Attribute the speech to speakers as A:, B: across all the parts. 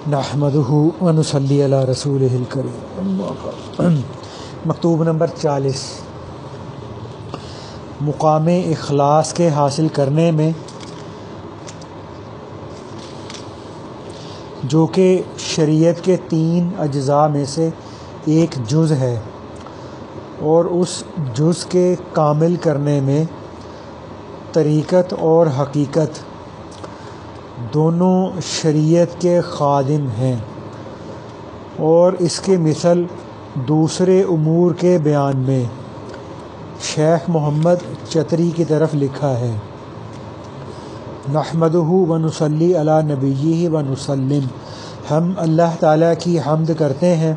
A: نحمدہ و نصلی علی رسولہ الکریم۔ مکتوب نمبر 40۔ مقام اخلاص کے حاصل کرنے میں، جو کہ شریعت کے 3 اجزاء میں سے ایک جز ہے، اور اس جز کے کامل کرنے میں طریقت اور حقیقت دونوں شریعت کے خادم ہیں، اور اس کے مثل دوسرے امور کے بیان میں شیخ محمد چتری کی طرف لکھا ہے۔ نحمدہ و نصلی علی نبیہ و نسلم، ہم اللہ تعالیٰ کی حمد کرتے ہیں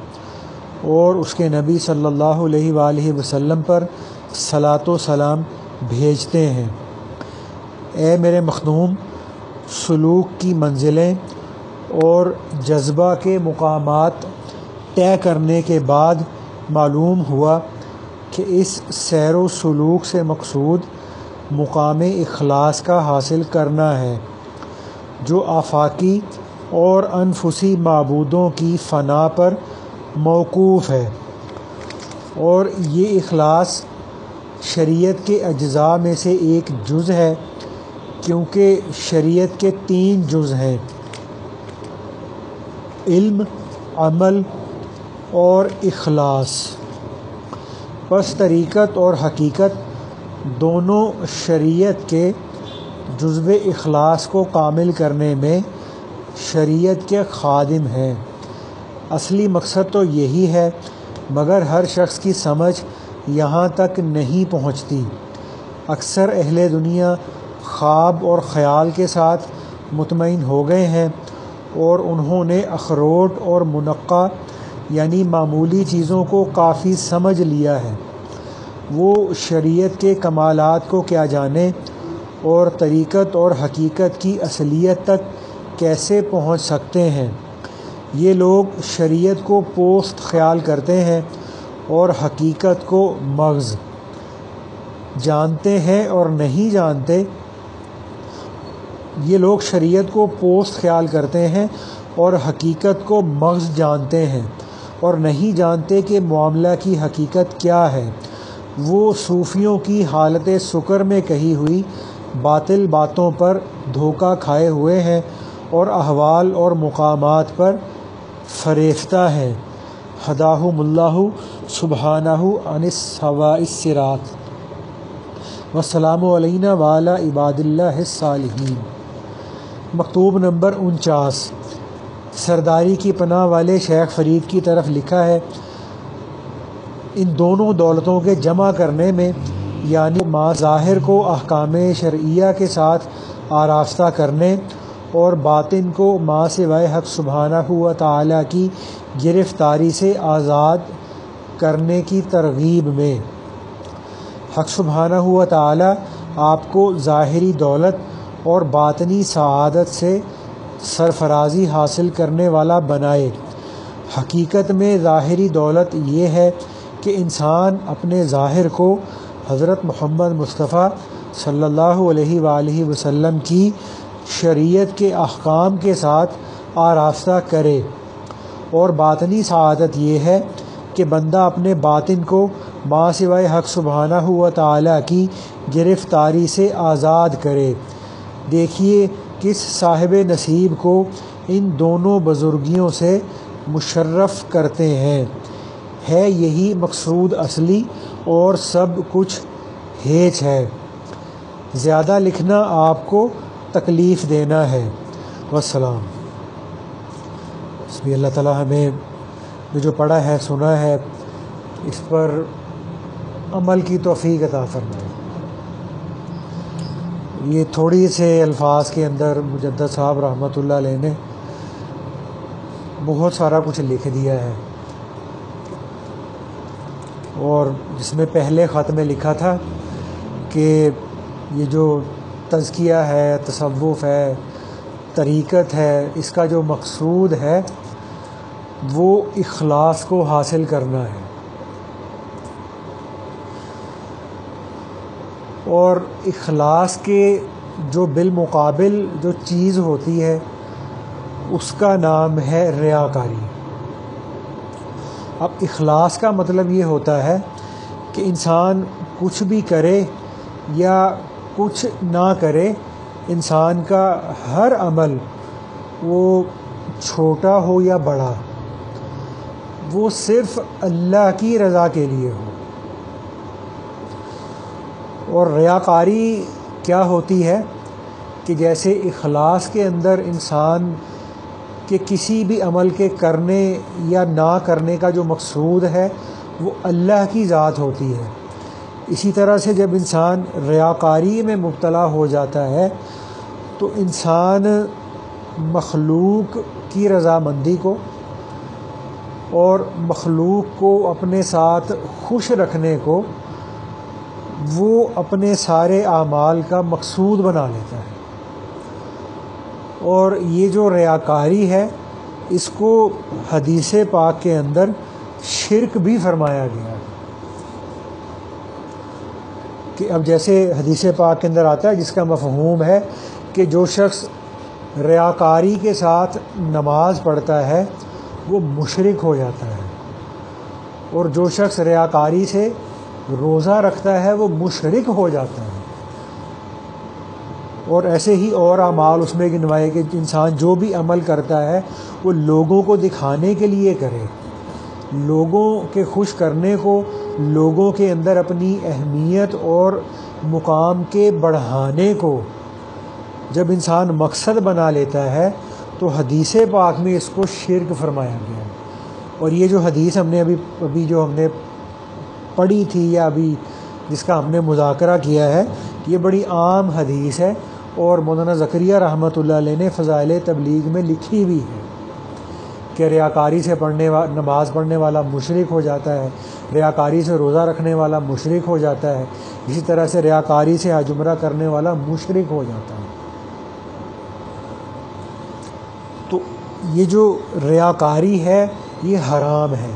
A: اور اس کے نبی صلی اللہ علیہ وآلہ وسلم پر صلاۃ و سلام بھیجتے ہیں۔ اے میرے مخدوم، سلوک کی منزلیں اور جذبہ کے مقامات طے کرنے کے بعد معلوم ہوا کہ اس سیر و سلوک سے مقصود مقام اخلاص کا حاصل کرنا ہے، جو آفاقی اور انفسی معبودوں کی فنا پر موقوف ہے، اور یہ اخلاص شریعت کے اجزاء میں سے ایک جز ہے، کیونکہ شریعت کے 3 جز ہیں: علم، عمل اور اخلاص۔ پس طریقت اور حقیقت دونوں شریعت کے جزو اخلاص کو کامل کرنے میں شریعت کے خادم ہیں۔ اصلی مقصد تو یہی ہے، مگر ہر شخص کی سمجھ یہاں تک نہیں پہنچتی۔ اکثر اہل دنیا خواب اور خیال کے ساتھ مطمئن ہو گئے ہیں، اور انہوں نے اخروٹ اور منقع یعنی معمولی چیزوں کو کافی سمجھ لیا ہے۔ وہ شریعت کے کمالات کو کیا جانے، اور طریقت اور حقیقت کی اصلیت تک کیسے پہنچ سکتے ہیں۔ یہ لوگ شریعت کو پوست خیال کرتے ہیں اور حقیقت کو مغز جانتے ہیں اور نہیں جانتے۔ یہ لوگ شریعت کو پوست خیال کرتے ہیں اور حقیقت کو مغز جانتے ہیں، اور نہیں جانتے کہ معاملہ کی حقیقت کیا ہے۔ وہ صوفیوں کی حالت سکر میں کہی ہوئی باطل باتوں پر دھوکہ کھائے ہوئے ہیں، اور احوال اور مقامات پر فریفتہ ہیں۔ ہداہم اللہ سبحانہ عن سواء الصراط، والسلام علینا وعلی عباد اللہ الصالحین۔ مکتوب نمبر 49۔ سرداری کی پناہ والے شیخ فرید کی طرف لکھا ہے، ان دونوں دولتوں کے جمع کرنے میں، یعنی ما ظاہر کو احکام شرعیہ کے ساتھ آراستہ کرنے اور باطن کو ما سوائے حق سبحانہ و تعالیٰ کی گرفتاری سے آزاد کرنے کی ترغیب میں، حق سبحانہ و تعالیٰ آپ کو ظاہری دولت اور باطنی سعادت سے سرفرازی حاصل کرنے والا بنائے۔ حقیقت میں ظاہری دولت یہ ہے کہ انسان اپنے ظاہر کو حضرت محمد مصطفیٰ صلی اللہ علیہ وآلہ وسلم کی شریعت کے احکام کے ساتھ آراستہ کرے، اور باطنی سعادت یہ ہے کہ بندہ اپنے باطن کو ما سوائے حق سبحانہ و تعالیٰ کی گرفتاری سے آزاد کرے۔ دیکھیے کس صاحب نصیب کو ان دونوں بزرگیوں سے مشرف کرتے ہیں۔ ہے یہی مقصود اصلی، اور سب کچھ ہیچ ہے۔ زیادہ لکھنا آپ کو تکلیف دینا ہے۔ والسلام۔ بسم اللہ تعالیٰ ہمیں جو پڑھا ہے، سنا ہے، اس پر عمل کی توفیق عطا فرمائے۔ یہ تھوڑی سے الفاظ کے اندر مجدد صاحب رحمۃ اللہ علیہ نے بہت سارا کچھ لکھ دیا ہے، اور جس میں پہلے خط میں لکھا تھا کہ یہ جو تزکیہ ہے، تصوف ہے، طریقت ہے، اس کا جو مقصود ہے وہ اخلاص کو حاصل کرنا ہے، اور اخلاص کے جو بالمقابل جو چیز ہوتی ہے اس کا نام ہے ریاکاری۔ اب اخلاص کا مطلب یہ ہوتا ہے کہ انسان کچھ بھی کرے یا کچھ نہ کرے، انسان کا ہر عمل، وہ چھوٹا ہو یا بڑا، وہ صرف اللہ کی رضا کے لیے ہو۔ اور ریاکاری کیا ہوتی ہے کہ جیسے اخلاص کے اندر انسان کے کسی بھی عمل کے کرنے یا نہ کرنے کا جو مقصود ہے وہ اللہ کی ذات ہوتی ہے، اسی طرح سے جب انسان ریاکاری میں مبتلا ہو جاتا ہے تو انسان مخلوق کی رضامندی کو اور مخلوق کو اپنے ساتھ خوش رکھنے کو وہ اپنے سارے اعمال کا مقصود بنا لیتا ہے۔ اور یہ جو ریاکاری ہے اس کو حدیث پاک کے اندر شرک بھی فرمایا گیا ہے کہ اب جیسے حدیث پاک کے اندر آتا ہے جس کا مفہوم ہے کہ جو شخص ریاکاری کے ساتھ نماز پڑھتا ہے وہ مشرک ہو جاتا ہے، اور جو شخص ریاکاری سے روزہ رکھتا ہے وہ مشرک ہو جاتا ہے۔ اور ایسے ہی اور اعمال اس میں گنوائے کہ انسان جو بھی عمل کرتا ہے وہ لوگوں کو دکھانے کے لیے کرے، لوگوں کے خوش کرنے کو، لوگوں کے اندر اپنی اہمیت اور مقام کے بڑھانے کو جب انسان مقصد بنا لیتا ہے تو حدیث پاک میں اس کو شرک فرمایا گیا ہے۔ اور یہ جو حدیث ہم نے ابھی جو ہم نے پڑھی تھی یا ابھی جس کا ہم نے مذاکرہ کیا ہے، یہ بڑی عام حدیث ہے اور مولانا زکریا رحمۃ اللہ علیہ نے فضائل تبلیغ میں لکھی ہوئی ہے کہ ریاکاری سے نماز پڑھنے والا مشرک ہو جاتا ہے، ریاکاری سے روزہ رکھنے والا مشرک ہو جاتا ہے، اسی طرح سے ریاکاری سے حج عمرہ کرنے والا مشرک ہو جاتا ہے۔ تو یہ جو ریاکاری ہے یہ حرام ہے،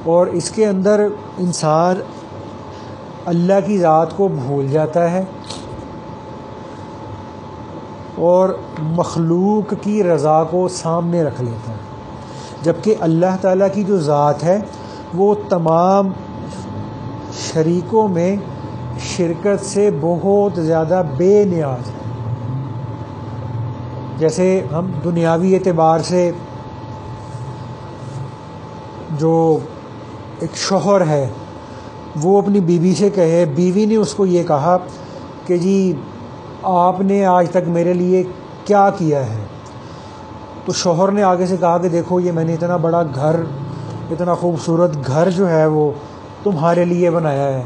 A: اور اس کے اندر انسان اللہ کی ذات کو بھول جاتا ہے اور مخلوق کی رضا کو سامنے رکھ لیتا ہے، جبکہ اللہ تعالیٰ کی جو ذات ہے وہ تمام شریکوں میں شرکت سے بہت زیادہ بے نیاز ہے۔ جیسے ہم دنیاوی اعتبار سے جو ایک شوہر ہے وہ اپنی بیوی سے کہے، بیوی نے اس کو یہ کہا کہ جی آپ نے آج تک میرے لیے کیا کیا ہے، تو شوہر نے آگے سے کہا کہ دیکھو یہ میں نے اتنا بڑا گھر، اتنا خوبصورت گھر جو ہے وہ تمہارے لیے بنایا ہے،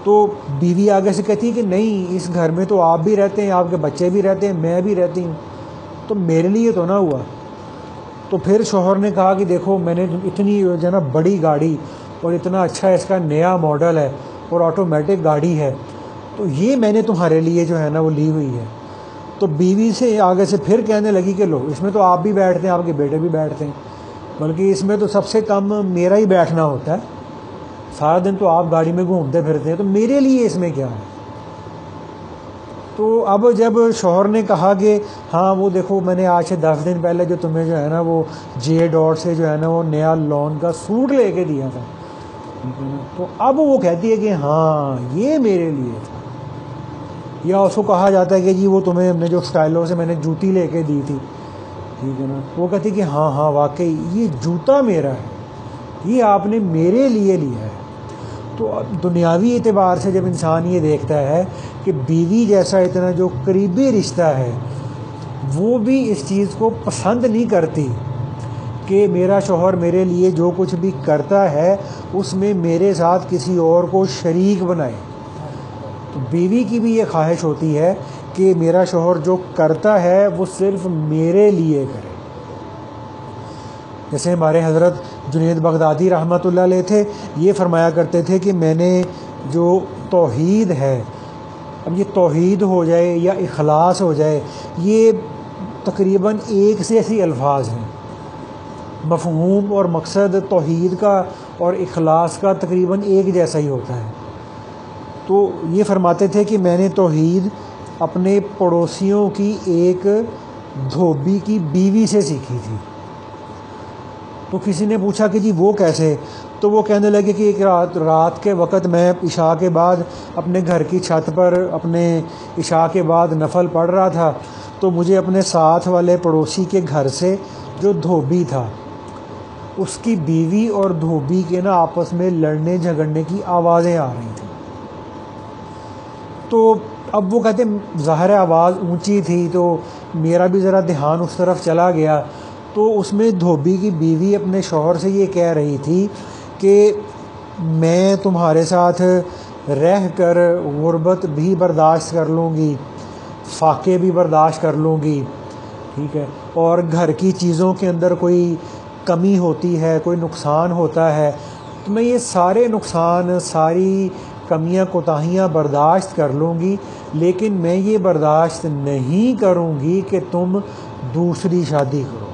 A: تو بیوی آگے سے کہتی ہے کہ نہیں، اس گھر میں تو آپ بھی رہتے ہیں، آپ کے بچے بھی رہتے ہیں، میں بھی رہتی ہوں، تو میرے لیے تو نہ ہوا۔ تو پھر شوہر نے کہا کہ دیکھو میں نے اتنی جو ہے نا بڑی گاڑی اور اتنا اچھا اس کا نیا ماڈل ہے اور آٹومیٹک گاڑی ہے، تو یہ میں نے تمہارے لیے جو ہے نا وہ لی ہوئی ہے۔ تو بیوی سے آگے سے پھر کہنے لگی کہ لو، اس میں تو آپ بھی بیٹھتے ہیں، آپ کے بیٹے بھی بیٹھتے ہیں، بلکہ اس میں تو سب سے کم میرا ہی بیٹھنا ہوتا ہے، سارا دن تو آپ گاڑی میں گھومتے پھرتے ہیں، تو میرے لیے اس میں کیا ہے۔ تو اب جب شوہر نے کہا کہ ہاں وہ دیکھو میں نے آج سے 10 دن پہلے جو تمہیں جو ہے نا وہ جے ڈاٹ سے جو ہے نا وہ نیا لون کا سوٹ لے کے دیا تھا، تو اب وہ کہتی ہے کہ ہاں یہ میرے لیے تھا۔ یا اس کو کہا جاتا ہے کہ جی وہ تمہیں ہم نے جو اسٹائلوں سے میں نے جوتی لے کے دی تھی، ٹھیک ہے نا، وہ کہتی کہ ہاں ہاں واقعی یہ جوتا میرا ہے، یہ آپ نے میرے لیے لیا ہے۔ تو دنیاوی اعتبار سے جب انسان یہ دیکھتا ہے کہ بیوی جیسا اتنا جو قریبی رشتہ ہے وہ بھی اس چیز کو پسند نہیں کرتی کہ میرا شوہر میرے لیے جو کچھ بھی کرتا ہے اس میں میرے ساتھ کسی اور کو شریک بنائے، تو بیوی کی بھی یہ خواہش ہوتی ہے کہ میرا شوہر جو کرتا ہے وہ صرف میرے لیے کرے۔ جیسے ہمارے حضرت جنید بغدادی رحمۃ اللہ علیہ تھے، یہ فرمایا کرتے تھے کہ میں نے جو توحید ہے، اب یہ توحید ہو جائے یا اخلاص ہو جائے، یہ تقریباً ایک سے ایسی الفاظ ہیں، مفہوم اور مقصد توحید کا اور اخلاص کا تقریباً ایک جیسا ہی ہوتا ہے۔ تو یہ فرماتے تھے کہ میں نے توحید اپنے پڑوسیوں کی ایک دھوبی کی بیوی سے سیکھی تھی۔ تو کسی نے پوچھا کہ جی وہ کیسے؟ تو وہ کہنے لگے کہ ایک رات کے وقت میں عشاء کے بعد اپنے گھر کی چھت پر اپنے عشاء کے بعد نفل پڑھ رہا تھا، تو مجھے اپنے ساتھ والے پڑوسی کے گھر سے جو دھوبی تھا اس کی بیوی اور دھوبی کے نا آپس میں لڑنے جھگڑنے کی آوازیں آ رہی تھیں۔ تو اب وہ کہتے ظاہر آواز اونچی تھی تو میرا بھی ذرا دھیان اس طرف چلا گیا، تو اس میں دھوبی کی بیوی اپنے شوہر سے یہ کہہ رہی تھی کہ میں تمہارے ساتھ رہ کر غربت بھی برداشت کر لوں گی، فاقے بھی برداشت کر لوں گی، ٹھیک ہے، اور گھر کی چیزوں کے اندر کوئی کمی ہوتی ہے، کوئی نقصان ہوتا ہے تو میں یہ سارے نقصان، ساری کمیاں کوتاہیاں برداشت کر لوں گی، لیکن میں یہ برداشت نہیں کروں گی کہ تم دوسری شادی کرو۔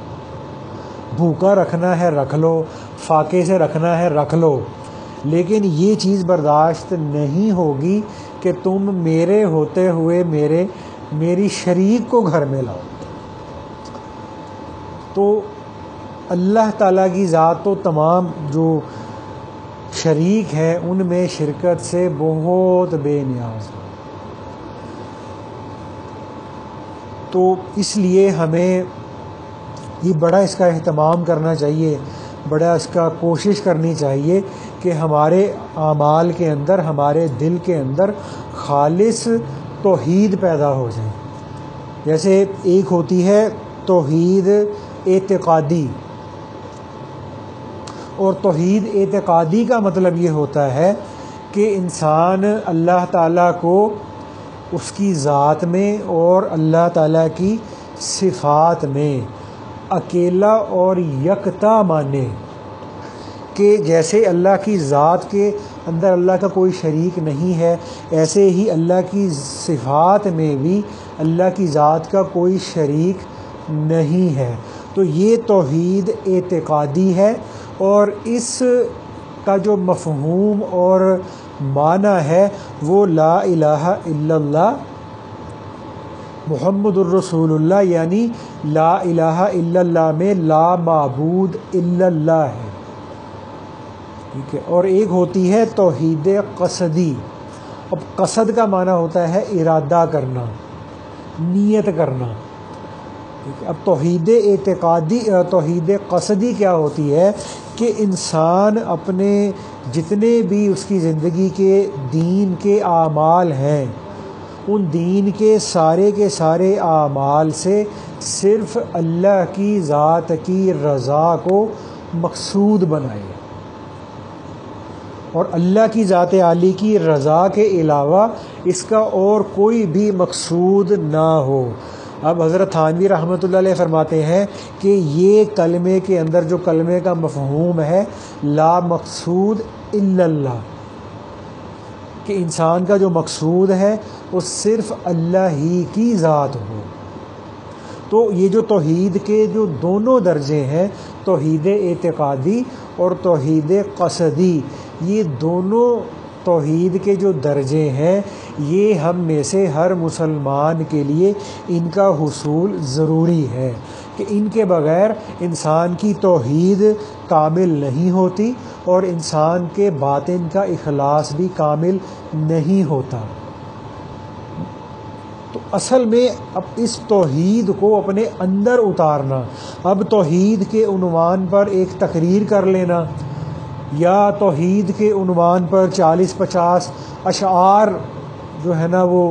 A: بھوکا رکھنا ہے رکھ لو، فاقے سے رکھنا ہے رکھ لو، لیکن یہ چیز برداشت نہیں ہوگی کہ تم میرے ہوتے ہوئے میری شریک کو گھر میں لاؤ۔ تو اللہ تعالیٰ کی ذات تو تمام جو شریک ہیں ان میں شرکت سے بہت بے نیاز ہے۔ تو اس لیے ہمیں یہ بڑا اس کا اہتمام کرنا چاہیے، بڑا اس کا کوشش کرنی چاہیے کہ ہمارے اعمال کے اندر، ہمارے دل کے اندر خالص توحید پیدا ہو جائے۔ جیسے ایک ہوتی ہے توحید اعتقادی، اور توحید اعتقادی کا مطلب یہ ہوتا ہے کہ انسان اللہ تعالیٰ کو اس کی ذات میں اور اللہ تعالیٰ کی صفات میں اکیلا اور یکتا مانے، کہ جیسے اللہ کی ذات کے اندر اللہ کا کوئی شریک نہیں ہے، ایسے ہی اللہ کی صفات میں بھی اللہ کی ذات کا کوئی شریک نہیں ہے۔ تو یہ توحید اعتقادی ہے، اور اس کا جو مفہوم اور معنی ہے وہ لا الہ الا اللہ محمد الرسول اللہ، یعنی لا الہ الا اللہ میں لا معبود الا اللہ ہے، ٹھیک ہے۔ اور ایک ہوتی ہے توحید قصدی۔ اب قصد کا معنی ہوتا ہے ارادہ کرنا، نیت کرنا، ٹھیک ہے۔ اب توحید اعتقادی، توحید قصدی کیا ہوتی ہے کہ انسان اپنے جتنے بھی اس کی زندگی کے دین کے اعمال ہیں، ان دین کے سارے اعمال سے صرف اللہ کی ذات کی رضا کو مقصود بنائے، اور اللہ کی ذات عالی کی رضا کے علاوہ اس کا اور کوئی بھی مقصود نہ ہو۔ اب حضرت تھانوی رحمۃ اللہ علیہ فرماتے ہیں کہ یہ کلمے کے اندر جو کلمے کا مفہوم ہے لا مقصود الا اللہ، کہ انسان کا جو مقصود ہے وہ صرف اللہ ہی کی ذات ہو۔ تو یہ جو توحید کے جو دونوں درجے ہیں، توحید اعتقادی اور توحید قصدی، یہ دونوں توحید کے جو درجے ہیں یہ ہم میں سے ہر مسلمان کے لیے ان کا حصول ضروری ہے، کہ ان کے بغیر انسان کی توحید کامل نہیں ہوتی اور انسان کے باطن کا اخلاص بھی کامل نہیں ہوتا۔ تو اصل میں اب اس توحید کو اپنے اندر اتارنا، اب توحید کے عنوان پر ایک تقریر کر لینا، یا توحید کے عنوان پر 40-50 اشعار جو ہے نا وہ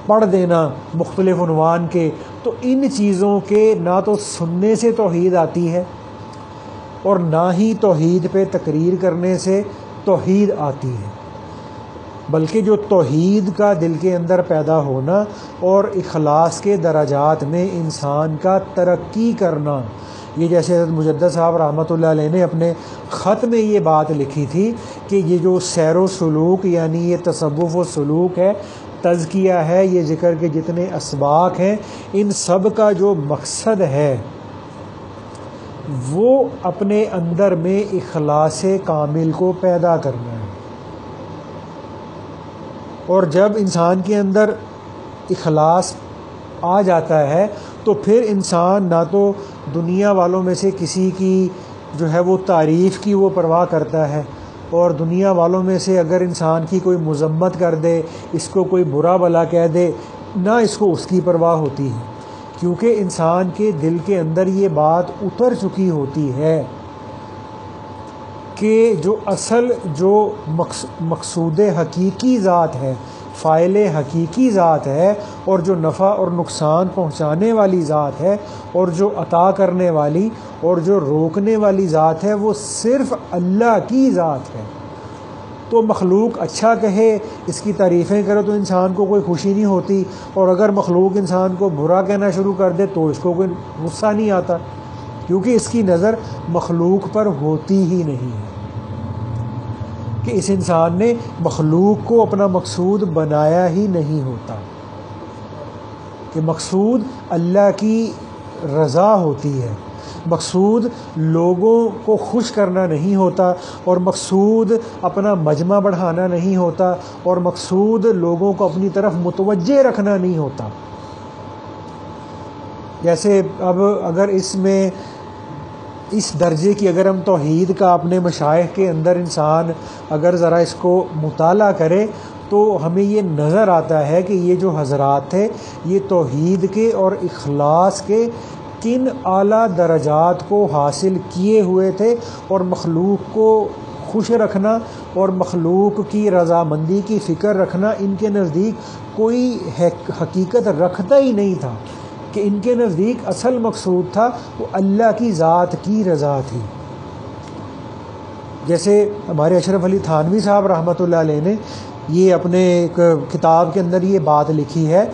A: پڑھ دینا مختلف عنوان کے، تو ان چیزوں کے نہ تو سننے سے توحید آتی ہے اور نہ ہی توحید پہ تقریر کرنے سے توحید آتی ہے، بلکہ جو توحید کا دل کے اندر پیدا ہونا اور اخلاص کے درجات میں انسان کا ترقی کرنا، یہ جیسے حضرت مجدد صاحب رحمۃ اللہ علیہ نے اپنے خط میں یہ بات لکھی تھی کہ یہ جو سیر و سلوک یعنی یہ تصوف و سلوک ہے، تزکیہ ہے، یہ ذکر کے جتنے اسباق ہیں، ان سب کا جو مقصد ہے وہ اپنے اندر میں اخلاص کامل کو پیدا کرنا ہے۔ اور جب انسان کے اندر اخلاص آ جاتا ہے تو پھر انسان نہ تو دنیا والوں میں سے کسی کی جو ہے وہ تعریف کی وہ پرواہ کرتا ہے، اور دنیا والوں میں سے اگر انسان کی کوئی مذمت کر دے، اس کو کوئی برا بھلا کہہ دے، نہ اس کو اس کی پرواہ ہوتی ہے، کیونکہ انسان کے دل کے اندر یہ بات اتر چکی ہوتی ہے کہ جو اصل جو مقصود حقیقی ذات ہے، فاعل حقیقی ذات ہے، اور جو نفع اور نقصان پہنچانے والی ذات ہے، اور جو عطا کرنے والی اور جو روکنے والی ذات ہے، وہ صرف اللہ کی ذات ہے۔ تو مخلوق اچھا کہے، اس کی تعریفیں کرے تو انسان کو کوئی خوشی نہیں ہوتی، اور اگر مخلوق انسان کو برا کہنا شروع کر دے تو اس کو کوئی غصہ نہیں آتا، کیونکہ اس کی نظر مخلوق پر ہوتی ہی نہیں ہے کہ اس انسان نے مخلوق کو اپنا مقصود بنایا ہی نہیں ہوتا، کہ مقصود اللہ کی رضا ہوتی ہے، مقصود لوگوں کو خوش کرنا نہیں ہوتا، اور مقصود اپنا مجمع بڑھانا نہیں ہوتا، اور مقصود لوگوں کو اپنی طرف متوجہ رکھنا نہیں ہوتا۔ جیسے اب اگر اس میں اس درجے کی اگر ہم توحید کا اپنے مشائخ کے اندر انسان اگر ذرا اس کو مطالعہ کرے تو ہمیں یہ نظر آتا ہے کہ یہ جو حضرات تھے یہ توحید کے اور اخلاص کے کن اعلیٰ درجات کو حاصل کیے ہوئے تھے، اور مخلوق کو خوش رکھنا اور مخلوق کی رضامندی کی فکر رکھنا ان کے نزدیک کوئی حقیقت رکھتا ہی نہیں تھا، کہ ان کے نزدیک اصل مقصود تھا وہ اللہ کی ذات کی رضا تھی۔ جیسے ہمارے اشرف علی تھانوی صاحب رحمۃ اللہ علیہ نے یہ اپنے ایک کتاب کے اندر یہ بات لکھی ہے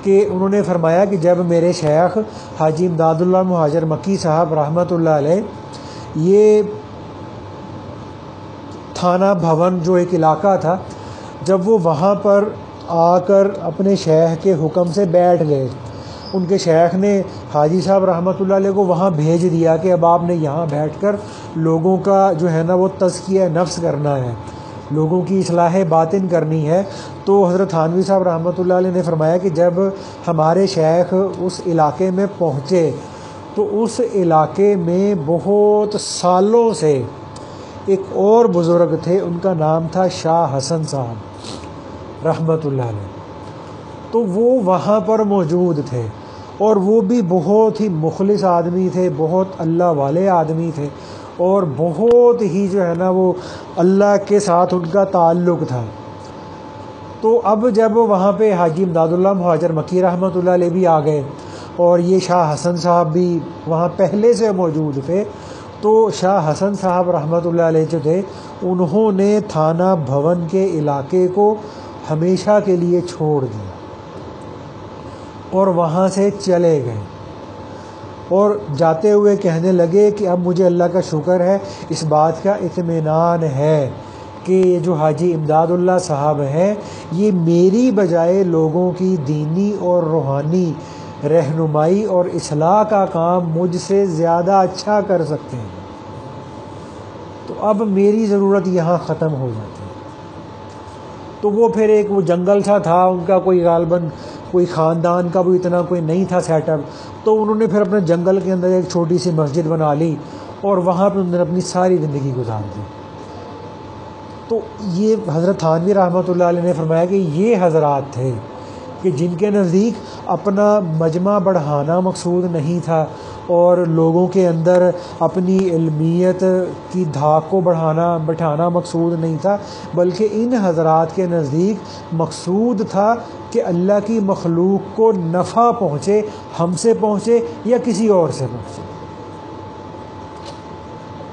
A: کہ انہوں نے فرمایا کہ جب میرے شیخ حاجی امداد اللہ مہاجر مکی صاحب رحمۃ اللہ علیہ یہ تھانہ بھون جو ایک علاقہ تھا، جب وہ وہاں پر آ کر اپنے شیخ کے حکم سے بیٹھ گئے، ان کے شیخ نے حاجی صاحب رحمۃ اللہ علیہ کو وہاں بھیج دیا کہ اب آپ نے یہاں بیٹھ کر لوگوں کا جو ہے نا وہ تزکیہ نفس کرنا ہے، لوگوں کی اصلاح باطن کرنی ہے۔ تو حضرت تھانوی صاحب رحمۃ اللہ علیہ نے فرمایا کہ جب ہمارے شیخ اس علاقے میں پہنچے تو اس علاقے میں بہت سالوں سے ایک اور بزرگ تھے، ان کا نام تھا شاہ حسن صاحب رحمۃ اللہ علیہ، تو وہ وہاں پر موجود تھے، اور وہ بھی بہت ہی مخلص آدمی تھے، بہت اللہ والے آدمی تھے، اور بہت ہی جو ہے نا وہ اللہ کے ساتھ ان کا تعلق تھا۔ تو اب جب وہاں پہ حاجی امداد اللہ مہاجر مکی رحمۃ اللہ علیہ بھی آ گئے، اور یہ شاہ حسن صاحب بھی وہاں پہلے سے موجود تھے، تو شاہ حسن صاحب رحمۃ اللہ علیہ جو تھے انہوں نے تھانہ بھون کے علاقے کو ہمیشہ کے لیے چھوڑ دیا اور وہاں سے چلے گئے، اور جاتے ہوئے کہنے لگے کہ اب مجھے اللہ کا شکر ہے، اس بات کا اطمینان ہے کہ یہ جو حاجی امداد اللہ صاحب ہیں یہ میری بجائے لوگوں کی دینی اور روحانی رہنمائی اور اصلاح کا کام مجھ سے زیادہ اچھا کر سکتے ہیں، تو اب میری ضرورت یہاں ختم ہو جاتی ہے۔ تو وہ پھر ایک وہ جنگل سا تھا ان کا، کوئی غالباً کوئی خاندان کا بھی اتنا کوئی نہیں تھا سیٹ اپ، تو انہوں نے پھر اپنے جنگل کے اندر ایک چھوٹی سی مسجد بنا لی اور وہاں پہ انہوں نے اپنی ساری زندگی گزار دی۔ تو یہ حضرت تھانوی رحمۃ اللہ علیہ نے فرمایا کہ یہ حضرات تھے کہ جن کے نزدیک اپنا مجمع بڑھانا مقصود نہیں تھا، اور لوگوں کے اندر اپنی علمیت کی دھاک کو بٹھانا مقصود نہیں تھا، بلکہ ان حضرات کے نزدیک مقصود تھا کہ اللہ کی مخلوق کو نفع پہنچے، ہم سے پہنچے یا کسی اور سے پہنچے۔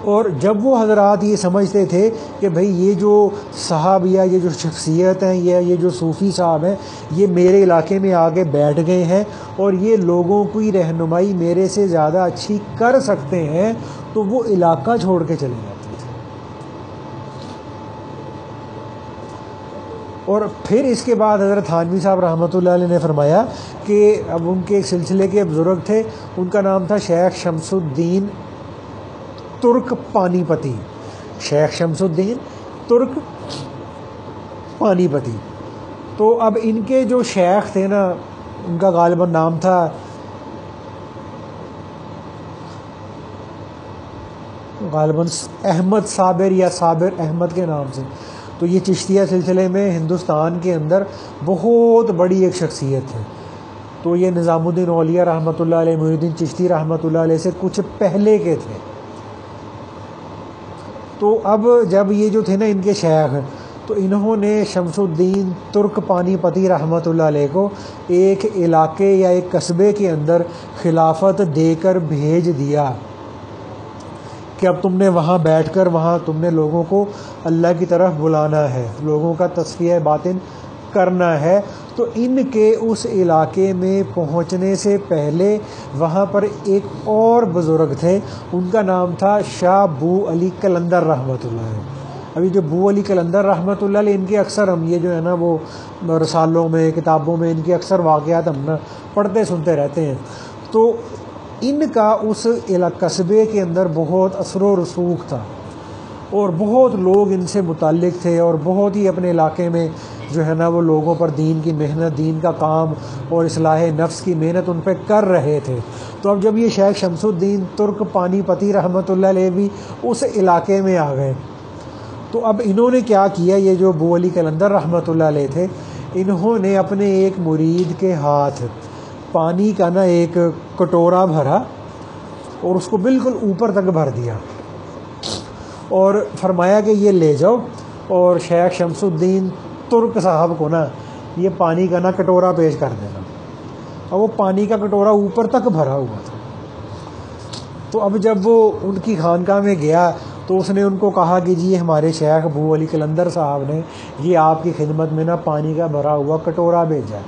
A: اور جب وہ حضرات یہ سمجھتے تھے کہ بھئی یہ جو صاحب یا یہ جو شخصیت ہیں یا یہ جو صوفی صاحب ہیں یہ میرے علاقے میں آگے بیٹھ گئے ہیں اور یہ لوگوں کی رہنمائی میرے سے زیادہ اچھی کر سکتے ہیں، تو وہ علاقہ چھوڑ کے چلے جاتے تھے۔ اور پھر اس کے بعد حضرت تھانوی صاحب رحمۃ اللہ علیہ نے فرمایا کہ اب ان کے ایک سلسلے کے بزرگ تھے، ان کا نام تھا شیخ شمس الدین ترک پانی پتی، شیخ شمس الدین ترک پانی پتی۔ تو اب ان کے جو شیخ تھے نا، ان کا غالباً نام تھا غالباً احمد صابر یا صابر احمد کے نام سے. تو یہ چشتیہ سلسلے میں ہندوستان کے اندر بہت بڑی ایک شخصیت ہے. تو یہ نظام الدین اولیاء رحمۃ اللہ علیہ، معین الدین چشتی رحمۃ اللہ علیہ سے کچھ پہلے کے تھے. تو اب جب یہ جو تھے نا ان کے شیخ، تو انہوں نے شمس الدین ترک پانی پتی رحمۃ اللہ علیہ کو ایک علاقے یا ایک قصبے کے اندر خلافت دے کر بھیج دیا کہ اب تم نے وہاں بیٹھ کر وہاں تم نے لوگوں کو اللہ کی طرف بلانا ہے، لوگوں کا تصفیہ باطن کرنا ہے. تو ان کے اس علاقے میں پہنچنے سے پہلے وہاں پر ایک اور بزرگ تھے، ان کا نام تھا شاہ بو علی قلندر رحمۃ اللہ علیہ. ابھی جو بو علی قلندر رحمۃ اللہ علیہ، ان کے اکثر ہم یہ جو ہے نا وہ رسالوں میں کتابوں میں ان کے اکثر واقعات ہم نا پڑھتے سنتے رہتے ہیں. تو ان کا اس قصبے کے اندر بہت اثر و رسوخ تھا اور بہت لوگ ان سے متعلق تھے اور بہت ہی اپنے علاقے میں جو ہے نا وہ لوگوں پر دین کی محنت، دین کا کام اور اصلاح نفس کی محنت ان پہ کر رہے تھے. تو اب جب یہ شیخ شمس الدین ترک پانی پتی رحمۃ اللہ علیہ بھی اس علاقے میں آ گئے، تو اب انہوں نے کیا کیا، یہ جو بو علی قلندر رحمۃ اللہ علیہ تھے، انہوں نے اپنے ایک مرید کے ہاتھ پانی کا نا ایک کٹورا بھرا اور اس کو بالکل اوپر تک بھر دیا اور فرمایا کہ یہ لے جاؤ اور شیخ شمس الدین ترک صاحب کو نا یہ پانی کا نا کٹورا پیش کر دینا. اور وہ پانی کا کٹورا اوپر تک بھرا ہوا تھا. تو اب جب وہ ان کی خانقاہ میں گیا تو اس نے ان کو کہا کہ جی ہمارے شیخ بو علی قلندر صاحب نے یہ آپ کی خدمت میں نا پانی کا بھرا ہوا کٹورا بھیجا.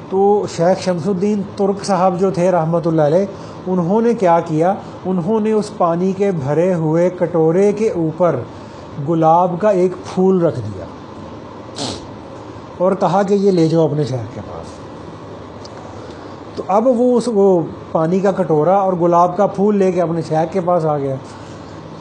A: تو شیخ شمس الدین ترک صاحب جو تھے رحمۃ اللہ علیہ، انہوں نے کیا کیا، انہوں نے اس پانی کے بھرے ہوئے کٹورے کے اوپر گلاب کا ایک پھول رکھ دیا اور کہا کہ یہ لے جاؤ اپنے شیخ کے پاس. تو اب وہ پانی کا کٹورا اور گلاب کا پھول لے کے اپنے شیخ کے پاس آ گیا.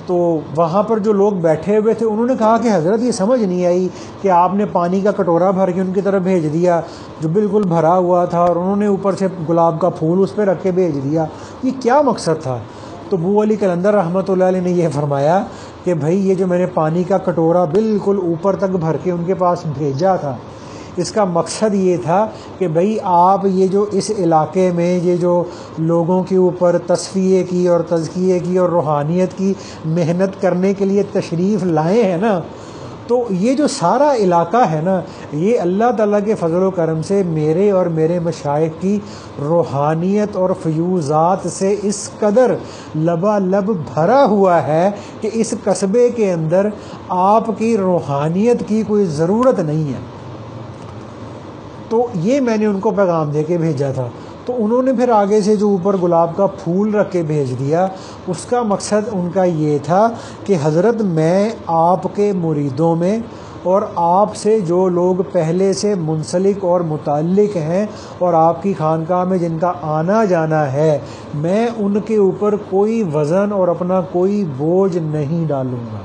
A: تو وہاں پر جو لوگ بیٹھے ہوئے تھے انہوں نے کہا کہ حضرت یہ سمجھ نہیں آئی کہ آپ نے پانی کا کٹورا بھر کے ان کی طرف بھیج دیا جو بالکل بھرا ہوا تھا اور انہوں نے اوپر سے گلاب کا پھول اس پہ رکھ کے بھیج دیا، یہ کیا مقصد تھا؟ تو بو علی قلندر رحمۃ اللہ علیہ نے یہ فرمایا کہ بھائی یہ جو میں نے پانی کا کٹورا بالکل اوپر تک بھر کے ان کے پاس بھیجا تھا، اس کا مقصد یہ تھا کہ بھئی آپ یہ جو اس علاقے میں یہ جو لوگوں کے اوپر تصفیے کی اور تزکیے کی اور روحانیت کی محنت کرنے کے لیے تشریف لائے ہیں نا، تو یہ جو سارا علاقہ ہے نا، یہ اللہ تعالیٰ کے فضل و کرم سے میرے اور میرے مشائخ کی روحانیت اور فیوضات سے اس قدر لبالب بھرا ہوا ہے کہ اس قصبے کے اندر آپ کی روحانیت کی کوئی ضرورت نہیں ہے. تو یہ میں نے ان کو پیغام دے کے بھیجا تھا. تو انہوں نے پھر آگے سے جو اوپر گلاب کا پھول رکھ کے بھیج دیا، اس کا مقصد ان کا یہ تھا کہ حضرت میں آپ کے مریدوں میں اور آپ سے جو لوگ پہلے سے منسلک اور متعلق ہیں اور آپ کی خانقاہ میں جن کا آنا جانا ہے، میں ان کے اوپر کوئی وزن اور اپنا کوئی بوجھ نہیں ڈالوں گا.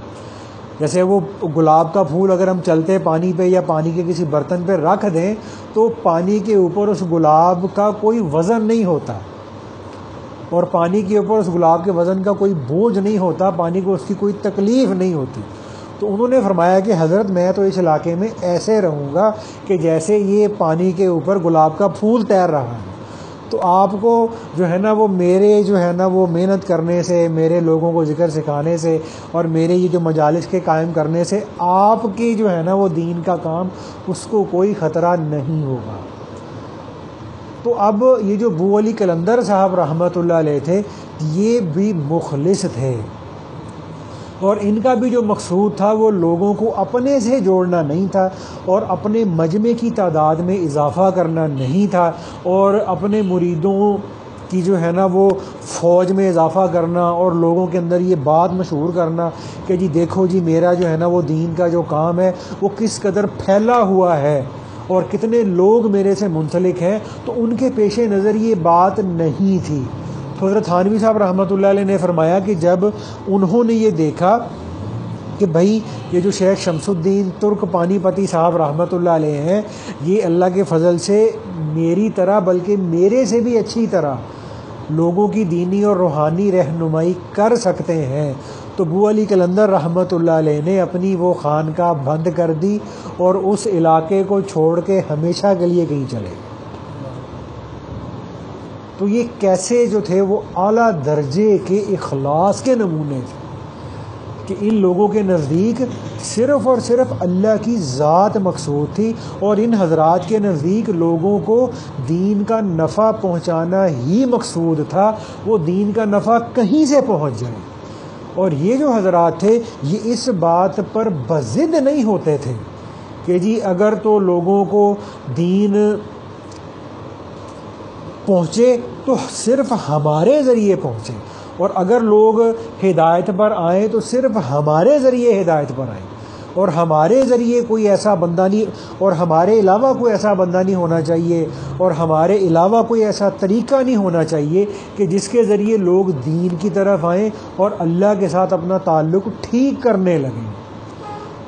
A: جیسے وہ گلاب کا پھول اگر ہم چلتے پانی پہ یا پانی کے کسی برتن پہ رکھ دیں تو پانی کے اوپر اس گلاب کا کوئی وزن نہیں ہوتا اور پانی کے اوپر اس گلاب کے وزن کا کوئی بوجھ نہیں ہوتا، پانی کو اس کی کوئی تکلیف نہیں ہوتی. تو انہوں نے فرمایا کہ حضرت میں تو اس علاقے میں ایسے رہوں گا کہ جیسے یہ پانی کے اوپر گلاب کا پھول تیر رہا ہے. تو آپ کو جو ہے نا وہ میرے جو ہے نا وہ محنت کرنے سے، میرے لوگوں کو ذکر سکھانے سے اور میرے یہ جو مجالس کے قائم کرنے سے آپ کی جو ہے نا وہ دین کا کام اس کو کوئی خطرہ نہیں ہوگا. تو اب یہ جو بو علی قلندر صاحب رحمۃ اللہ علیہ تھے، یہ بھی مخلص تھے اور ان کا بھی جو مقصود تھا وہ لوگوں کو اپنے سے جوڑنا نہیں تھا اور اپنے مجمع کی تعداد میں اضافہ کرنا نہیں تھا اور اپنے مریدوں کی جو ہے نا وہ فوج میں اضافہ کرنا اور لوگوں کے اندر یہ بات مشہور کرنا کہ جی دیکھو جی میرا جو ہے نا وہ دین کا جو کام ہے وہ کس قدر پھیلا ہوا ہے اور کتنے لوگ میرے سے منسلک ہیں. تو ان کے پیش نظر یہ بات نہیں تھی. تو حضرت تھانوی صاحب رحمۃ اللہ علیہ نے فرمایا کہ جب انہوں نے یہ دیکھا کہ بھائی یہ جو شیخ شمس الدین ترک پانی پتی صاحب رحمۃ اللہ علیہ ہیں، یہ اللہ کے فضل سے میری طرح بلکہ میرے سے بھی اچھی طرح لوگوں کی دینی اور روحانی رہنمائی کر سکتے ہیں تو ابو علی قلندر رحمۃ اللہ علیہ نے اپنی وہ خانقاہ بند کر دی اور اس علاقے کو چھوڑ کے ہمیشہ کے لیے کہیں چلے گئے۔ تو یہ کیسے جو تھے وہ اعلیٰ درجے کے اخلاص کے نمونے تھے کہ ان لوگوں کے نزدیک صرف اور صرف اللہ کی ذات مقصود تھی، اور ان حضرات کے نزدیک لوگوں کو دین کا نفع پہنچانا ہی مقصود تھا، وہ دین کا نفع کہیں سے پہنچ جائے۔ اور یہ جو حضرات تھے یہ اس بات پر بضد نہیں ہوتے تھے کہ جی اگر تو لوگوں کو دین پہنچے تو صرف ہمارے ذریعے پہنچے، اور اگر لوگ ہدایت پر آئیں تو صرف ہمارے ذریعے ہدایت پر آئیں، اور ہمارے ذریعے کوئی ایسا بندہ نہیں، اور ہمارے علاوہ کوئی ایسا بندہ نہیں ہونا چاہیے، اور ہمارے علاوہ کوئی ایسا طریقہ نہیں ہونا چاہیے کہ جس کے ذریعے لوگ دین کی طرف آئیں اور اللہ کے ساتھ اپنا تعلق ٹھیک کرنے لگیں۔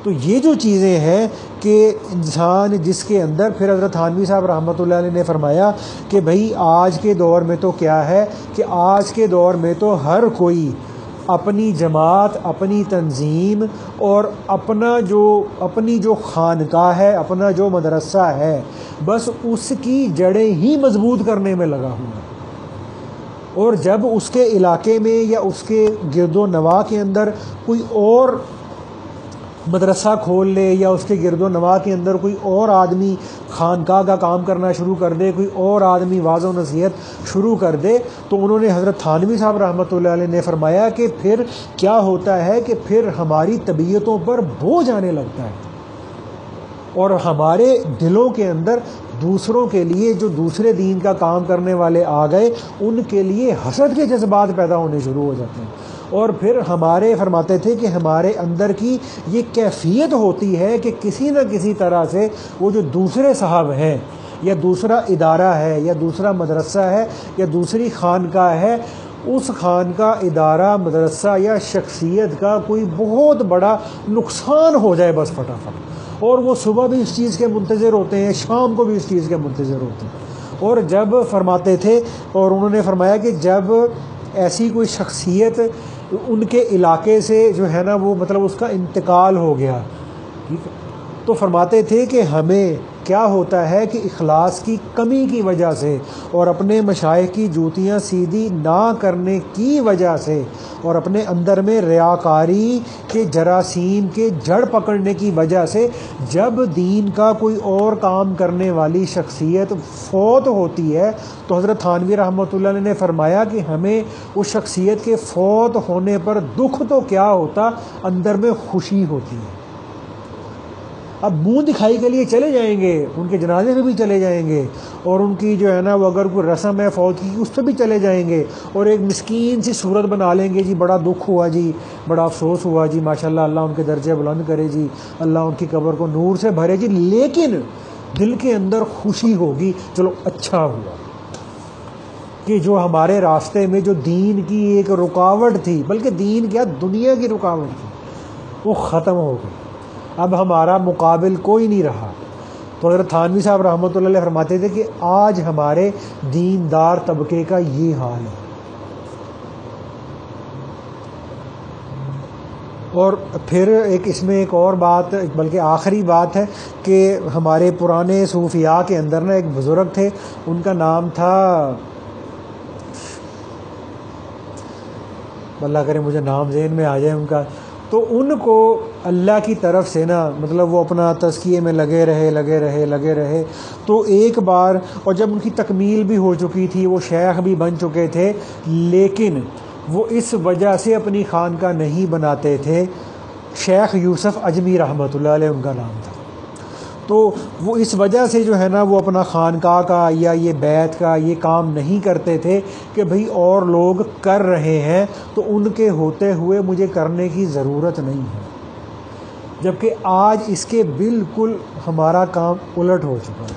A: تو یہ جو چیزیں ہیں کہ انسان جس کے اندر، پھر حضرت تھانوی صاحب رحمۃ اللہ علیہ نے فرمایا کہ بھائی آج کے دور میں تو کیا ہے کہ آج کے دور میں تو ہر کوئی اپنی جماعت، اپنی تنظیم اور اپنی جو خانقاہ ہے، اپنا جو مدرسہ ہے، بس اس کی جڑیں ہی مضبوط کرنے میں لگا ہوا ہے، اور جب اس کے علاقے میں یا اس کے گرد و نواح کے اندر کوئی اور مدرسہ کھول لے یا اس کے گرد و نواح کے اندر کوئی اور آدمی خانقاہ کا کام کرنا شروع کر دے، کوئی اور آدمی واعظ و نصیحت شروع کر دے، تو انہوں نے حضرت تھانوی صاحب رحمۃ اللہ علیہ نے فرمایا کہ پھر کیا ہوتا ہے کہ پھر ہماری طبیعتوں پر بوجھ آنے لگتا ہے، اور ہمارے دلوں کے اندر دوسروں کے لیے جو دوسرے دین کا کام کرنے والے آ گئے ان کے لیے حسد کے جذبات پیدا ہونے شروع ہو جاتے ہیں، اور پھر ہمارے فرماتے تھے کہ ہمارے اندر کی یہ کیفیت ہوتی ہے کہ کسی نہ کسی طرح سے وہ جو دوسرے صاحب ہیں یا دوسرا ادارہ ہے یا دوسرا مدرسہ ہے یا دوسری خانقاہ ہے، اس خانقاہ، ادارہ، مدرسہ یا شخصیت کا کوئی بہت بڑا نقصان ہو جائے بس فٹافٹ، اور وہ صبح بھی اس چیز کے منتظر ہوتے ہیں، شام کو بھی اس چیز کے منتظر ہوتے ہیں۔ اور جب فرماتے تھے، اور انہوں نے فرمایا کہ جب ایسی کوئی شخصیت ان کے علاقے سے جو ہے نا وہ مطلب اس کا انتقال ہو گیا، ٹھیک ہے، تو فرماتے تھے کہ ہمیں کیا ہوتا ہے کہ اخلاص کی کمی کی وجہ سے اور اپنے مشائخ کی جوتیاں سیدھی نہ کرنے کی وجہ سے اور اپنے اندر میں ریاکاری کے جراثیم کے جڑ پکڑنے کی وجہ سے جب دین کا کوئی اور کام کرنے والی شخصیت فوت ہوتی ہے تو حضرت تھانوی رحمۃ اللہ علیہ نے فرمایا کہ ہمیں اس شخصیت کے فوت ہونے پر دکھ تو کیا ہوتا، اندر میں خوشی ہوتی ہے۔ اب منہ دکھائی کے لیے چلے جائیں گے، ان کے جنازے میں بھی چلے جائیں گے، اور ان کی جو ہے نا وہ اگر کوئی رسم ہے فوت کی اس پہ بھی چلے جائیں گے، اور ایک مسکین سی صورت بنا لیں گے، جی بڑا دکھ ہوا جی، بڑا افسوس ہوا جی، ماشاءاللہ اللہ ان کے درجے بلند کرے جی، اللہ ان کی قبر کو نور سے بھرے جی، لیکن دل کے اندر خوشی ہوگی، چلو اچھا ہوا کہ جو ہمارے راستے میں جو دین کی ایک رکاوٹ تھی، بلکہ دین کیا دنیا کی رکاوٹ تھی، وہ ختم ہو گئی، اب ہمارا مقابل کوئی نہیں رہا۔ تو حضرت تھانوی صاحب رحمۃ اللہ علیہ فرماتے تھے کہ آج ہمارے دیندار طبقے کا یہ حال ہے۔ اور پھر اس میں ایک اور بات، بلکہ آخری بات ہے کہ ہمارے پرانے صوفیاء کے اندر نا ایک بزرگ تھے، ان کا نام تھا، اللہ کرے مجھے نام ذہن میں آ جائے ان کا، تو ان کو اللہ کی طرف سے نا مطلب وہ اپنا تزکیے میں لگے رہے تو ایک بار، اور جب ان کی تکمیل بھی ہو چکی تھی، وہ شیخ بھی بن چکے تھے، لیکن وہ اس وجہ سے اپنی خانقاہ نہیں بناتے تھے، شیخ یوسف اجمی رحمۃ اللہ علیہ ان کا نام تھا، تو وہ اس وجہ سے جو ہے نا وہ اپنا خانقاہ کا یا یہ بیت کا یہ کام نہیں کرتے تھے کہ بھئی اور لوگ کر رہے ہیں تو ان کے ہوتے ہوئے مجھے کرنے کی ضرورت نہیں ہے، جبکہ آج اس کے بالکل ہمارا کام الٹ ہو چکا ہے۔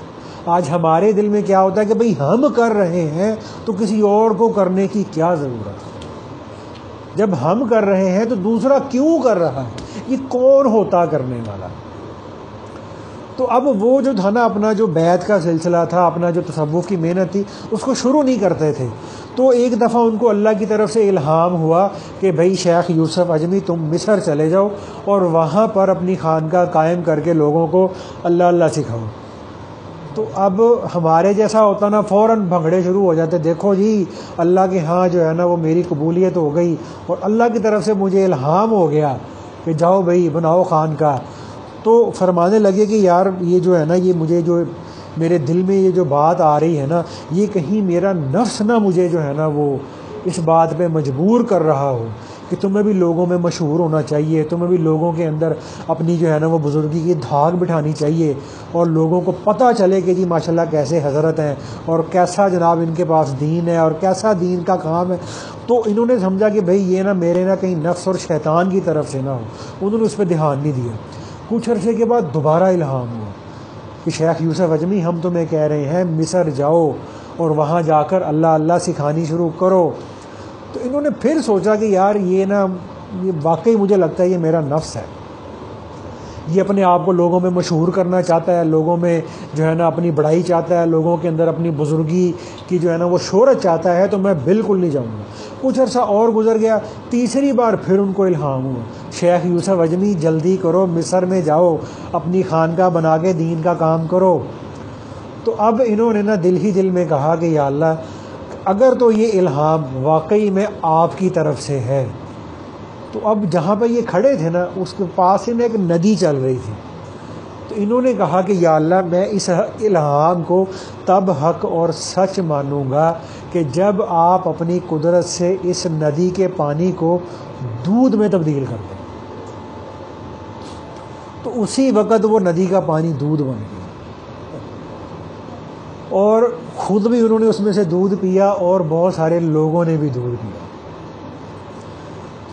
A: آج ہمارے دل میں کیا ہوتا ہے کہ بھئی ہم کر رہے ہیں تو کسی اور کو کرنے کی کیا ضرورت ہے، جب ہم کر رہے ہیں تو دوسرا کیوں کر رہا ہے، یہ کون ہوتا کرنے والا۔ تو اب وہ جو تھا نا اپنا جو بیعت کا سلسلہ تھا، اپنا جو تصوف کی محنت تھی، اس کو شروع نہیں کرتے تھے. تو ایک دفعہ ان کو اللہ کی طرف سے الہام ہوا کہ بھائی شیخ یوسف عجمی تم مصر چلے جاؤ اور وہاں پر اپنی خانقاہ قائم کر کے لوگوں کو اللہ اللہ سکھاؤ. تو اب ہمارے جیسا ہوتا نا فوراً بھنگڑے شروع ہو جاتے، دیکھو جی اللہ کے ہاں جو ہے نا وہ میری قبولیت ہو گئی اور اللہ کی طرف سے مجھے الہام ہو گیا کہ جاؤ بھائی بناؤ خانقاہ. تو فرمانے لگے کہ یار یہ جو ہے نا یہ مجھے جو میرے دل میں یہ جو بات آ رہی ہے نا، یہ کہیں میرا نفس نہ مجھے جو ہے نا وہ اس بات پہ مجبور کر رہا ہو کہ تمہیں بھی لوگوں میں مشہور ہونا چاہیے، تمہیں بھی لوگوں کے اندر اپنی جو ہے نا وہ بزرگی کی دھاگ بٹھانی چاہیے اور لوگوں کو پتہ چلے کہ جی ماشاءاللہ کیسے حضرت ہیں اور کیسا جناب ان کے پاس دین ہے اور کیسا دین کا کام ہے. تو انہوں نے سمجھا کہ بھئی یہ نا میرے نا کہیں نفس اور شیطان کی طرف سے نہ ہو، انہوں نے اس پہ دھیان نہیں دیا. کچھ عرصے کے بعد دوبارہ الہام ہوا کہ شیخ یوسف عجمی ہم تمہیں کہہ رہے ہیں مصر جاؤ اور وہاں جا کر اللہ اللہ سکھانی شروع کرو. تو انہوں نے پھر سوچا کہ یار یہ نا یہ واقعی مجھے لگتا ہے یہ میرا نفس ہے، یہ اپنے آپ کو لوگوں میں مشہور کرنا چاہتا ہے، لوگوں میں جو ہے نا اپنی بڑائی چاہتا ہے، لوگوں کے اندر اپنی بزرگی کی جو ہے نا وہ شہرت چاہتا ہے، تو میں بالکل نہیں جاؤں گا. کچھ عرصہ اور گزر گیا، تیسری بار پھر ان کو الہام ہوا شیخ یوسف عجمی جلدی کرو مصر میں جاؤ اپنی خانقاہ بنا کے دین کا کام کرو. تو اب انہوں نے نا دل ہی دل میں کہا کہ یا اللہ اگر تو یہ الہام واقعی میں آپ کی طرف سے ہے، تو اب جہاں پہ یہ کھڑے تھے نا اس کے پاس ہی نا ایک ندی چل رہی تھی. تو انہوں نے کہا کہ یا اللہ میں اس الہام کو تب حق اور سچ مانوں گا کہ جب آپ اپنی قدرت سے اس ندی کے پانی کو دودھ میں تبدیل کر دیں. تو اسی وقت وہ ندی کا پانی دودھ بن گیا اور خود بھی انہوں نے اس میں سے دودھ پیا اور بہت سارے لوگوں نے بھی دودھ پیا.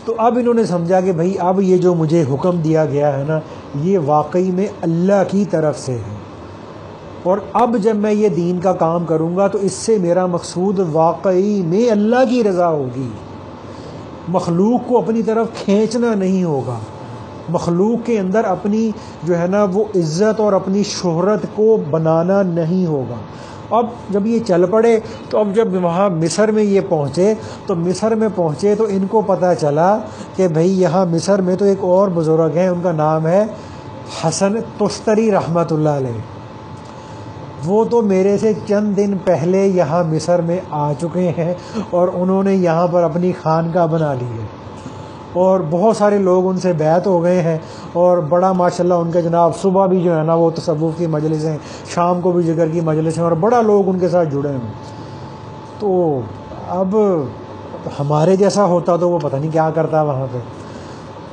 A: تو اب انہوں نے سمجھا کہ بھائی اب یہ جو مجھے حکم دیا گیا ہے نا یہ واقعی میں اللہ کی طرف سے ہے، اور اب جب میں یہ دین کا کام کروں گا تو اس سے میرا مقصود واقعی میں اللہ کی رضا ہوگی. مخلوق کو اپنی طرف کھینچنا نہیں ہوگا، مخلوق کے اندر اپنی جو ہے نا وہ عزت اور اپنی شہرت کو بنانا نہیں ہوگا. اب جب یہ چل پڑے تو اب جب وہاں مصر میں یہ پہنچے تو مصر میں پہنچے تو ان کو پتہ چلا کہ بھئی یہاں مصر میں تو ایک اور بزرگ ہیں، ان کا نام ہے حسن تستری رحمۃ اللہ علیہ. وہ تو میرے سے چند دن پہلے یہاں مصر میں آ چکے ہیں اور انہوں نے یہاں پر اپنی خانقاہ بنا لی ہے اور بہت سارے لوگ ان سے بیعت ہو گئے ہیں اور بڑا ماشاءاللہ ان کے جناب صبح بھی جو ہے نا وہ تصوف کی مجلسیں، شام کو بھی ذکر کی مجلسیں اور بڑا لوگ ان کے ساتھ جڑے ہیں. تو اب ہمارے جیسا ہوتا تو وہ پتہ نہیں کیا کرتا وہاں پہ.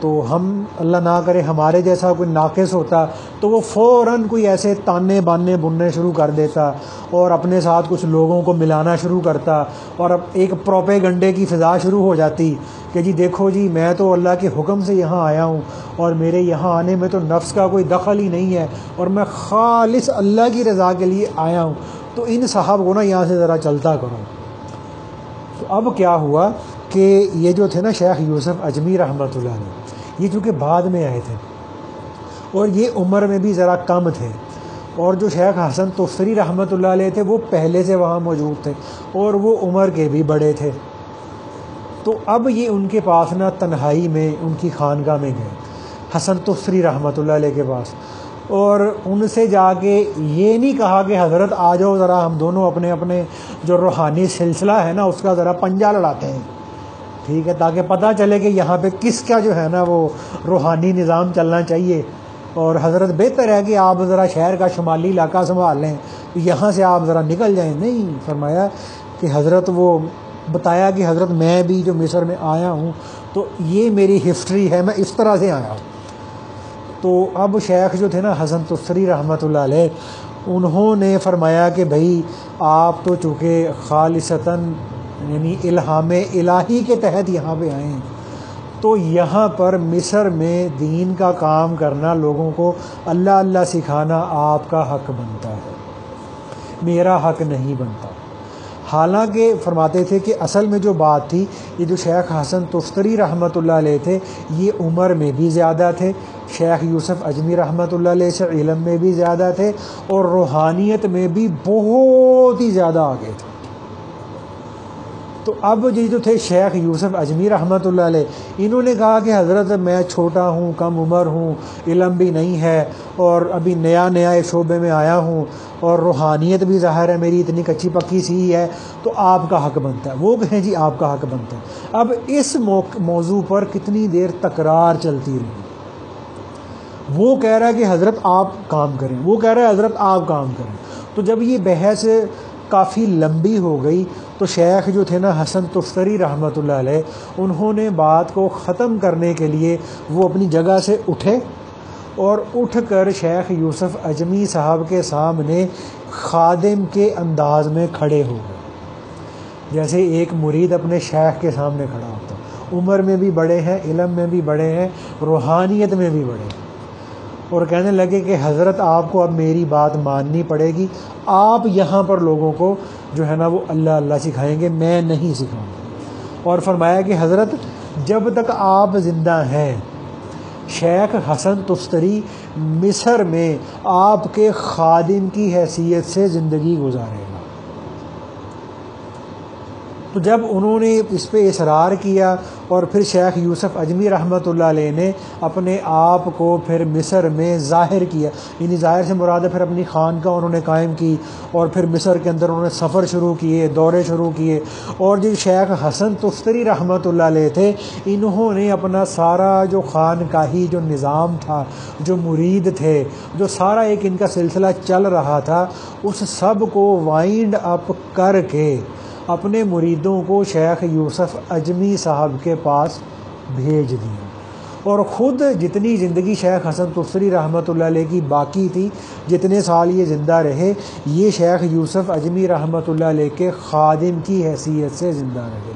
A: تو ہم اللہ نہ کرے ہمارے جیسا کوئی ناقص ہوتا تو وہ فوراً کوئی ایسے تانے بانے بننے شروع کر دیتا اور اپنے ساتھ کچھ لوگوں کو ملانا شروع کرتا اور اب ایک پروپیگنڈے کی فضا شروع ہو جاتی کہ جی دیکھو جی میں تو اللہ کے حکم سے یہاں آیا ہوں اور میرے یہاں آنے میں تو نفس کا کوئی دخل ہی نہیں ہے اور میں خالص اللہ کی رضا کے لیے آیا ہوں، تو ان صاحب کو نا یہاں سے ذرا چلتا کرو. تو اب کیا ہوا کہ یہ جو تھے نا شیخ یوسف عجمی رحمۃ اللہ علیہ، یہ چونکہ بعد میں آئے تھے اور یہ عمر میں بھی ذرا کم تھے، اور جو شیخ حسن تستری رحمۃ اللہ علیہ تھے وہ پہلے سے وہاں موجود تھے اور وہ عمر کے بھی بڑے تھے. تو اب یہ ان کے پاس نا تنہائی میں ان کی خانقاہ میں گئے حسن تستری رحمۃ اللہ علیہ کے پاس، اور ان سے جا کے یہ نہیں کہا کہ حضرت آ جاؤ ذرا ہم دونوں اپنے اپنے جو روحانی سلسلہ ہے نا اس کا ذرا پنجہ لڑاتے ہیں، ٹھیک ہے، تاکہ پتہ چلے کہ یہاں پہ کس کا جو ہے نا وہ روحانی نظام چلنا چاہیے، اور حضرت بہتر ہے کہ آپ ذرا شہر کا شمالی علاقہ سنبھال لیں، یہاں سے آپ ذرا نکل جائیں. نہیں، فرمایا کہ حضرت وہ بتایا کہ حضرت میں بھی جو مصر میں آیا ہوں تو یہ میری ہسٹری ہے، میں اس طرح سے آیا ہوں. تو اب شیخ جو تھے نا حسن تستری رحمۃ اللہ علیہ، انہوں نے فرمایا کہ بھائی آپ تو چونکہ خالصتاً یعنی الہام الہی کے تحت یہاں پہ آئے ہیں تو یہاں پر مصر میں دین کا کام کرنا، لوگوں کو اللہ اللہ سکھانا آپ کا حق بنتا ہے، میرا حق نہیں بنتا. حالانکہ فرماتے تھے کہ اصل میں جو بات تھی، یہ جو شیخ حسن تستری رحمۃ اللہ علیہ تھے یہ عمر میں بھی زیادہ تھے، شیخ یوسف اجمی رحمۃ اللہ علیہ سے علم میں بھی زیادہ تھے اور روحانیت میں بھی بہت ہی زیادہ آگے تھے۔ تو اب یہ جو تھے شیخ یوسف اجمی رحمۃ اللہ علیہ، انہوں نے کہا کہ حضرت میں چھوٹا ہوں، کم عمر ہوں، علم بھی نہیں ہے اور ابھی نیا نیا اس شعبے میں آیا ہوں اور روحانیت بھی ظاہر ہے میری اتنی کچی پکی سی ہے، تو آپ کا حق بنتا ہے۔ وہ کہیں جی آپ کا حق بنتا ہے۔ اب اس موضوع پر کتنی دیر تکرار چلتی رہی۔ وہ کہہ رہا ہے کہ حضرت آپ کام کریں، وہ کہہ رہا ہے حضرت آپ کام کریں۔ تو جب یہ بحث کافی لمبی ہو گئی تو شیخ جو تھے نا حسن تستری رحمۃ اللہ علیہ، انہوں نے بات کو ختم کرنے کے لیے وہ اپنی جگہ سے اٹھے اور اٹھ کر شیخ یوسف اجمی صاحب کے سامنے خادم کے انداز میں کھڑے ہو گئے، جیسے ایک مرید اپنے شیخ کے سامنے کھڑا ہوتا ہے۔ عمر میں بھی بڑے ہیں، علم میں بھی بڑے ہیں، روحانیت میں بھی بڑے ہیں، اور کہنے لگے کہ حضرت آپ کو اب میری بات ماننی پڑے گی، آپ یہاں پر لوگوں کو جو ہے نا وہ اللہ اللہ سکھائیں گے، میں نہیں سکھاؤں گا۔ اور فرمایا کہ حضرت جب تک آپ زندہ ہیں شیخ حسن تستری مصر میں آپ کے خادم کی حیثیت سے زندگی گزارے گا۔ تو جب انہوں نے اس پہ اصرار کیا اور پھر شیخ یوسف اجمی رحمۃ اللہ علیہ نے اپنے آپ کو پھر مصر میں ظاہر کیا، یعنی ظاہر سے مراد ہے پھر اپنی خانقاہ انہوں نے قائم کی اور پھر مصر کے اندر انہوں نے سفر شروع کیے، دورے شروع کیے، اور جو شیخ حسن تستری رحمۃ اللہ علیہ تھے انہوں نے اپنا سارا جو خانقاہی جو نظام تھا، جو مرید تھے، جو سارا ایک ان کا سلسلہ چل رہا تھا، اس سب کو وائنڈ اپ کر کے اپنے مریدوں کو شیخ یوسف اجمی صاحب کے پاس بھیج دیا، اور خود جتنی زندگی شیخ حسن تستری رحمۃ اللہ علیہ کی باقی تھی، جتنے سال یہ زندہ رہے، یہ شیخ یوسف اجمی رحمۃ اللہ علیہ کے خادم کی حیثیت سے زندہ رہے۔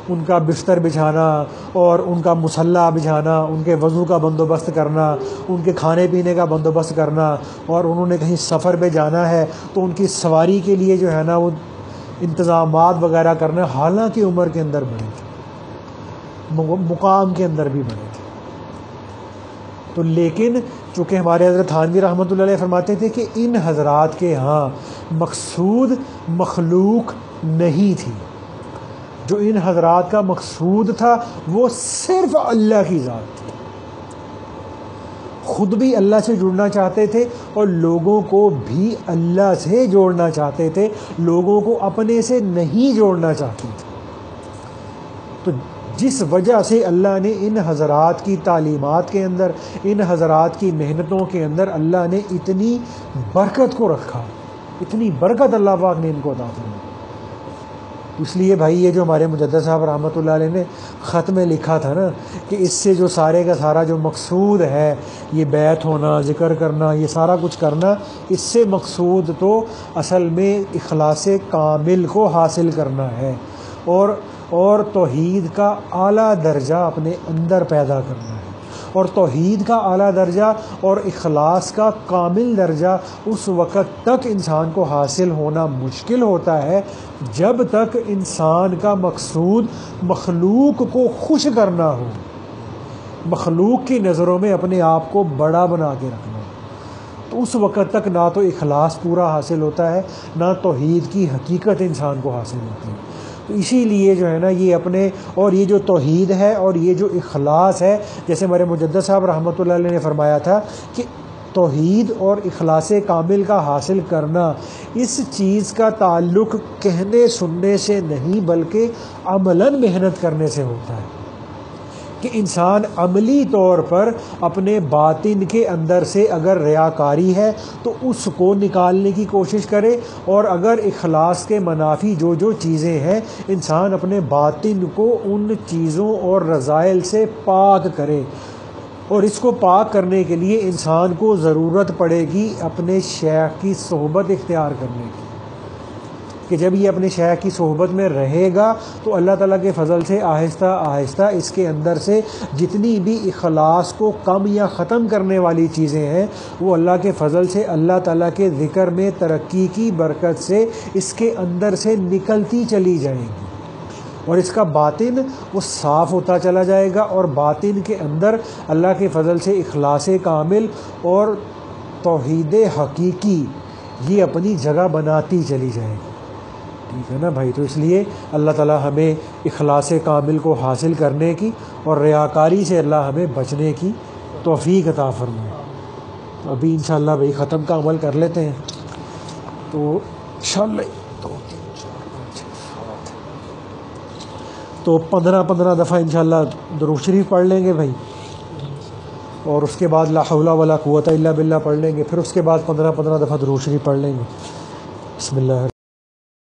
A: ان کا بستر بچھانا اور ان کا مصلی بچھانا، ان کے وضو کا بندوبست کرنا، ان کے کھانے پینے کا بندوبست کرنا، اور انہوں نے کہیں سفر پہ جانا ہے تو ان کی سواری کے لیے جو ہے نا وہ انتظامات وغیرہ کرنا، حالانکہ عمر کے اندر بڑے تھے، مقام کے اندر بھی بڑے تھے۔ تو لیکن چونکہ ہمارے حضرت تھانوی رحمۃ اللہ علیہ فرماتے تھے کہ ان حضرات کے ہاں مقصود مخلوق نہیں تھی، جو ان حضرات کا مقصود تھا وہ صرف اللہ کی ذات تھی۔ خود بھی اللہ سے جڑنا چاہتے تھے اور لوگوں کو بھی اللہ سے جوڑنا چاہتے تھے، لوگوں کو اپنے سے نہیں جوڑنا چاہتے تھے۔ تو جس وجہ سے اللہ نے ان حضرات کی تعلیمات کے اندر، ان حضرات کی محنتوں کے اندر اللہ نے اتنی برکت کو رکھا، اتنی برکت اللہ پاک نے ان کو عطا فرمائی۔ اس لیے بھائی یہ جو ہمارے مجدد صاحب رحمۃ اللہ علیہ نے خط میں لکھا تھا نا کہ اس سے جو سارے کا سارا جو مقصود ہے، یہ بیعت ہونا، ذکر کرنا، یہ سارا کچھ کرنا، اس سے مقصود تو اصل میں اخلاص کامل کو حاصل کرنا ہے اور توحید کا اعلیٰ درجہ اپنے اندر پیدا کرنا ہے، اور توحید کا اعلیٰ درجہ اور اخلاص کا کامل درجہ اس وقت تک انسان کو حاصل ہونا مشکل ہوتا ہے جب تک انسان کا مقصود مخلوق کو خوش کرنا ہو، مخلوق کی نظروں میں اپنے آپ کو بڑا بنا کے رکھنا ہو، تو اس وقت تک نہ تو اخلاص پورا حاصل ہوتا ہے، نہ توحید کی حقیقت انسان کو حاصل ہوتی ہے۔ تو اسی لیے جو ہے نا یہ اپنے، اور یہ جو توحید ہے اور یہ جو اخلاص ہے، جیسے ہمارے مجدد صاحب رحمۃ اللہ علیہ نے فرمایا تھا کہ توحید اور اخلاص کامل کا حاصل کرنا، اس چیز کا تعلق کہنے سننے سے نہیں بلکہ عملاً محنت کرنے سے ہوتا ہے، کہ انسان عملی طور پر اپنے باطن کے اندر سے اگر ریاکاری ہے تو اس کو نکالنے کی کوشش کرے، اور اگر اخلاص کے منافی جو جو چیزیں ہیں انسان اپنے باطن کو ان چیزوں اور رذائل سے پاک کرے، اور اس کو پاک کرنے کے لیے انسان کو ضرورت پڑے گی اپنے شیخ کی صحبت اختیار کرنے کی۔ کہ جب یہ اپنے شیخ کی صحبت میں رہے گا تو اللہ تعالیٰ کے فضل سے آہستہ آہستہ اس کے اندر سے جتنی بھی اخلاص کو کم یا ختم کرنے والی چیزیں ہیں وہ اللہ کے فضل سے اللہ تعالیٰ کے ذکر میں ترقی کی برکت سے اس کے اندر سے نکلتی چلی جائیں گی، اور اس کا باطن وہ صاف ہوتا چلا جائے گا، اور باطن کے اندر اللہ کے فضل سے اخلاص کامل اور توحید حقیقی یہ اپنی جگہ بناتی چلی جائے گی۔ ٹھیک ہے نا بھائی؟ تو اس لیے اللہ تعالیٰ ہمیں اخلاص کامل کو حاصل کرنے کی اور ریاکاری سے اللہ ہمیں بچنے کی توفیق عطا فرمائے۔ تو ابھی انشاءاللہ بھائی ختم کا عمل کر لیتے ہیں، تو انشاءاللہ تو 15 دفعہ انشاءاللہ درود شریف پڑھ لیں گے بھائی، اور اس کے بعد لا حول ولا قوت الا باللہ پڑھ لیں گے، پھر اس کے بعد 15 دفعہ درود شریف پڑھ لیں گے۔ بسم اللہ۔